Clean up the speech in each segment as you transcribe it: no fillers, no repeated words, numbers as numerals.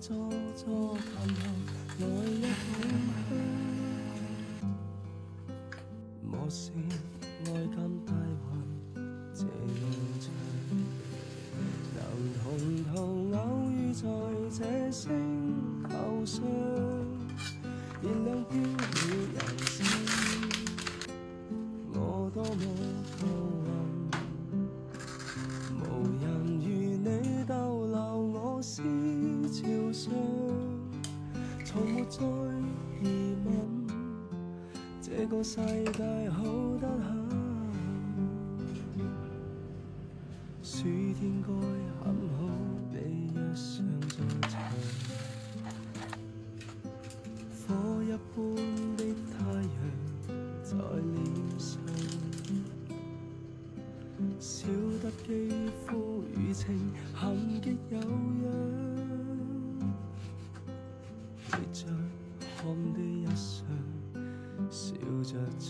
坐坐談談來一口香。莫是愛感大運這樣長，能同途偶遇在這星球上，燃亮飄渺人生。我多麼幸運，無人如你逗留我思潮上，從沒再疑問，這個世界好得很。暑天該很好，你若尚在場，火一般的太陽在臉上，笑得肌膚如情含極有樣，結着汗的一雙笑着唱。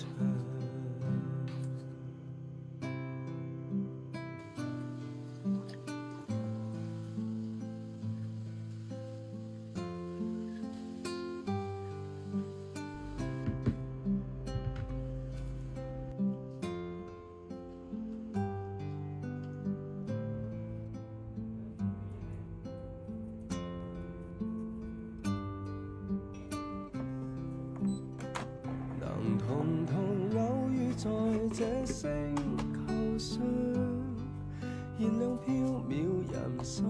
同途偶遇在這星球上，燃亮飄渺人生。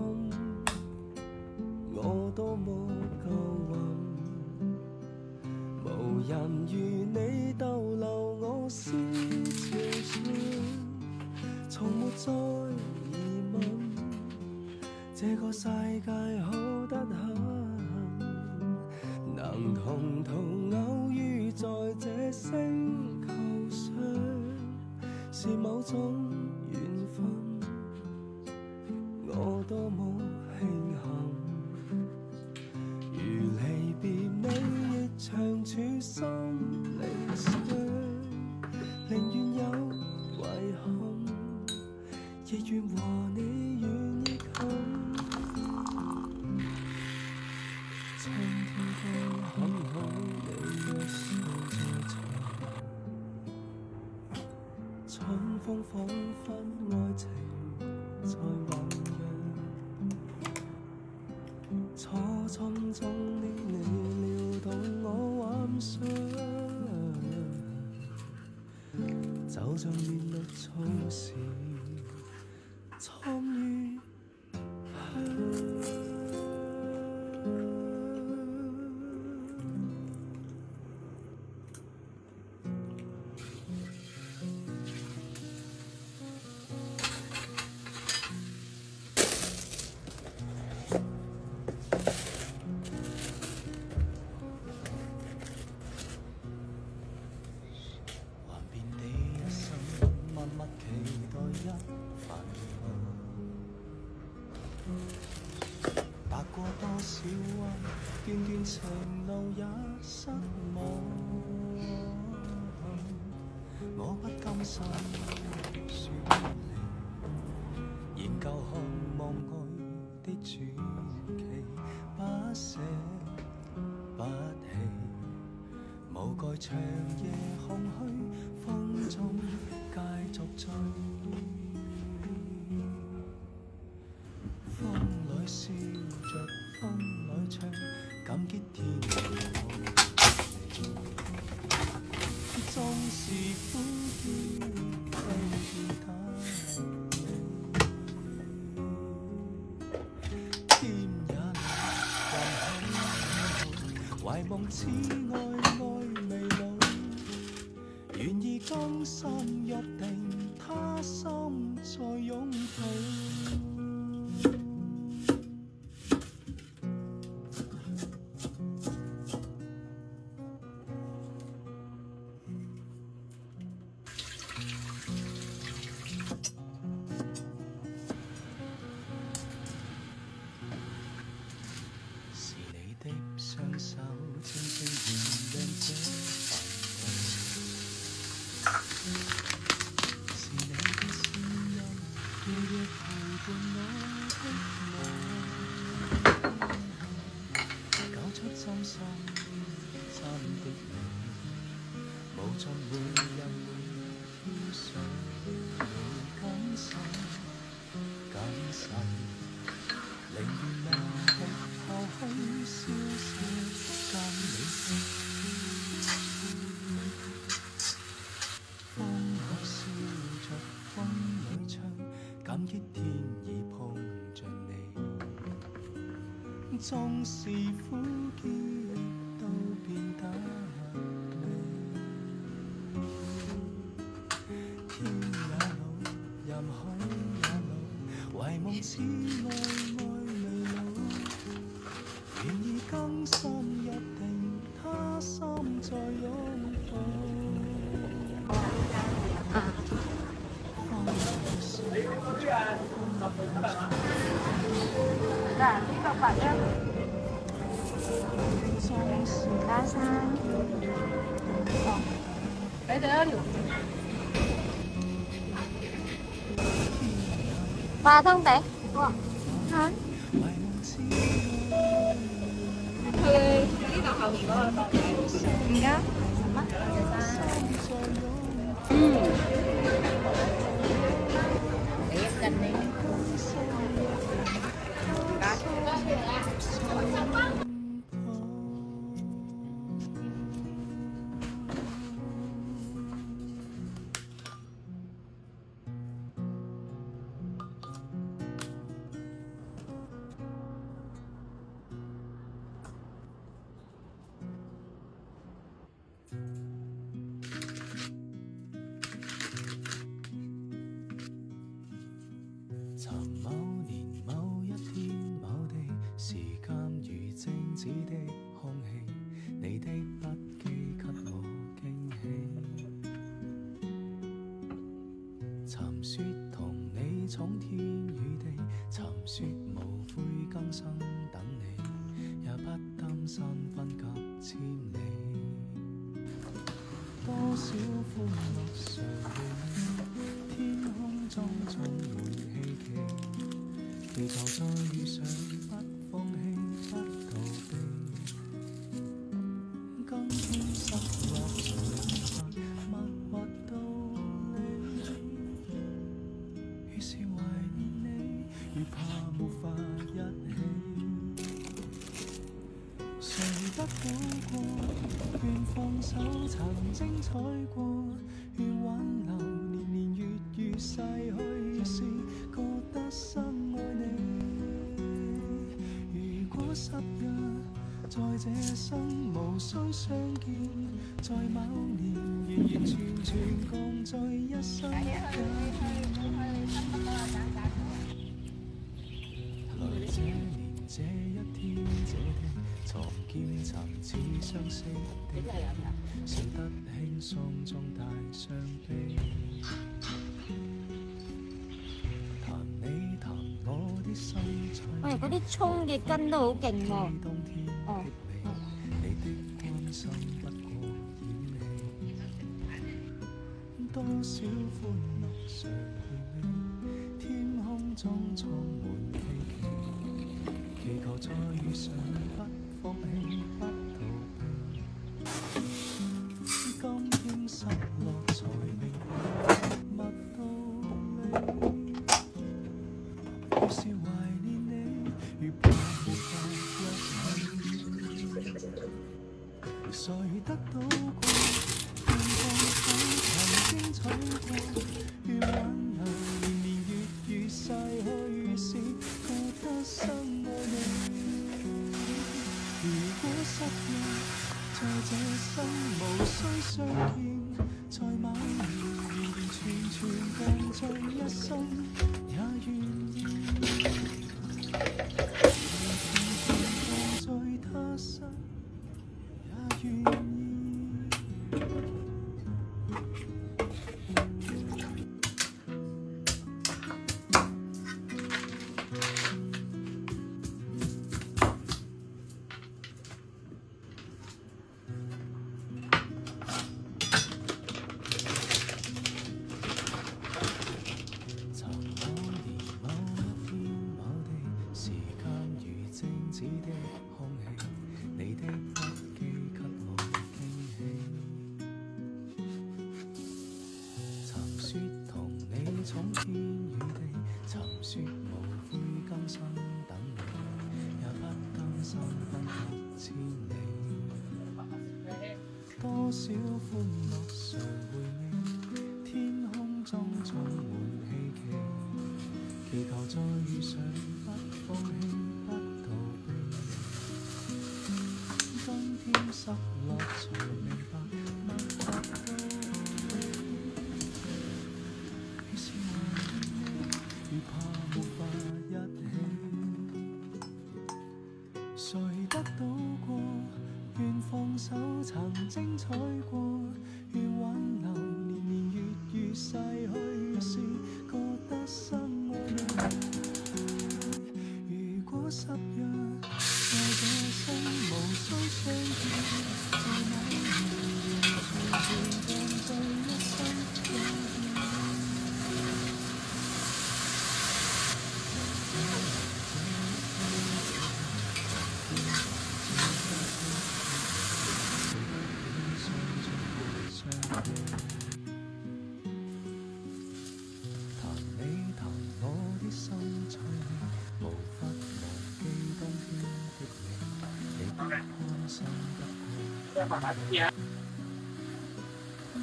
我多麼夠運，無人如你逗留我思潮上，從沒再疑問，這個世界好得很。能同途偶遇在這星球上，是某種緣分，我多麼慶幸。如離別你亦長處心靈上，寧願有遺憾，亦願和你遠亦近。春天該很好，你若尚在場，春風彷彿愛情在醖釀，初衷中的你撩動我幻想，就像嫩綠草時蒼於香。踏過多少彎，段段情路也失望。我不甘心說離，研究渴望愛的傳奇，不捨不棄，無懼長夜空虛，風中繼續追。風裏笑着，風裏唱，感激天縱是呼叫飛彈，天也能懷夢此愛愛未老，願意江山約定，他心再擁抱。手輕輕原諒這煩惱，是你的聲音盡每日每天想你謹慎謹慎，寧願能力拋虛消失間你身。風海笑着風裏唱，感激天意碰着你，縱是苦澀都變得美。天也老，人海也老，遺夢似愛愛未老，願意更深約定，他心再擁抱。đá sai đấy đấy và thông tế hả enggak尋某年某一天某地，時間如靜止的空氣，你的筆記給我驚喜。尋說同你闖天與地，尋說無悔今生等你，也不擔心分隔千里。多少歡樂常會天空中充滿希冀，祈求再遇上不放棄不逃避，今天失落才明白默默到你，越是懷念你，越怕無法一起。誰得到過，願放手曾精彩過，願挽留年年月月逝去時，覺得深愛你。如果失約，在這生無需相見，在某年完完全全共聚一生。來這年這一天這地，重見曾似相識的你，笑得輕鬆中帶傷悲。談你談我的心醉，喂，嗰啲葱嘅根都好勁喎。冬天的你，你的關心不過演戲，多少歡樂常回味，天空中充滿希冀，祈求再遇上不放棄不逃避，今天失落才明白默到你，越是懷念你，越怕無法一起。誰得到過，願放手曾精彩過，願挽留年年月月逝去時，覺得深愛你。如果失約，在這生無需相見，在某年完完全全共聚一生，也願意。共聚他生，也願意。尋某年某一天某地，時間少歡樂常回味，天空中充滿希冀，祈求再遇上，不放棄，不逃避。今天失落才明白，默默到你，於是懷念你，越怕沒法一起。誰得到過？願放手，曾精彩過。願挽留，年年月月逝去時，覺得深愛你。如果十日，在這生無需相見，在某年完全共聚一生也願意。談你談我的心菜味，無法忘記當天的你，你不開心得過。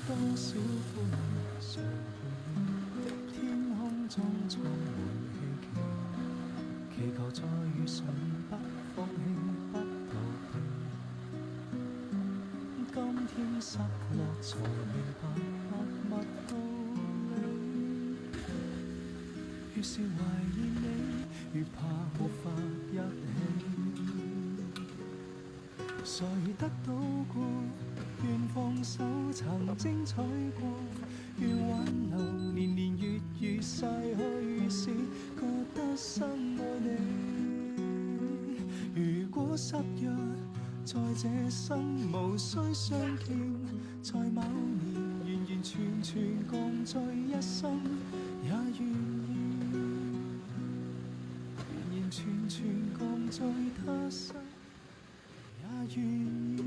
多少歡樂常回味，天空中充滿希冀，祈求再遇上，不放棄，不逃避。今天失落才明白，默默到你，越是懷念你，越怕沒法一起。誰得到過？願放手，曾精彩過。願挽留，年年月月逝去時，覺得深愛你。如果失約，在這生無需相見，在某年完完全全共聚一生也願意，完完全全共聚他生也願意。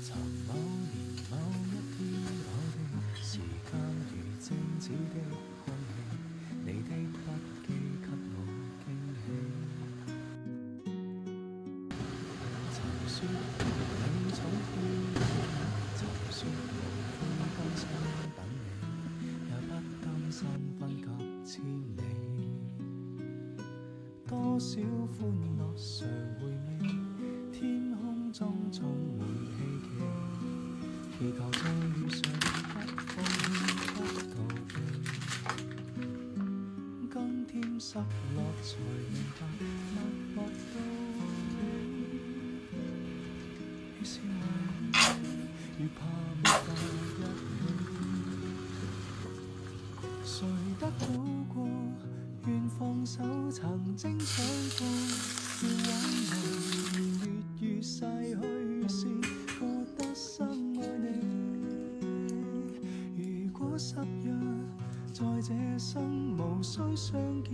曾某年某一天，我哋時間如靜止的空氣，你的筆記給我驚喜。曾說你草偏，曾說無悔甘心等你，也不甘心分隔千里。多少歡樂常回味，天空中充滿希冀，祈求再遇上，不放棄，不逃避。今天失落才明白，默默到你，越是懷念，越怕沒法一起。誰得到過？願放手，曾精彩過。願挽留，年年月月逝去時，覺得深愛你。如果失約，在這生無需相見，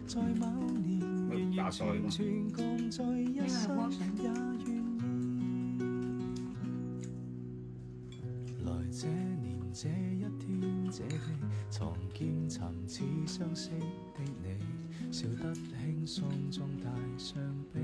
在某年完完全全共聚一生也願意。來這年這一天這地，床見尋似相識的你，笑得輕鬆中帶傷悲。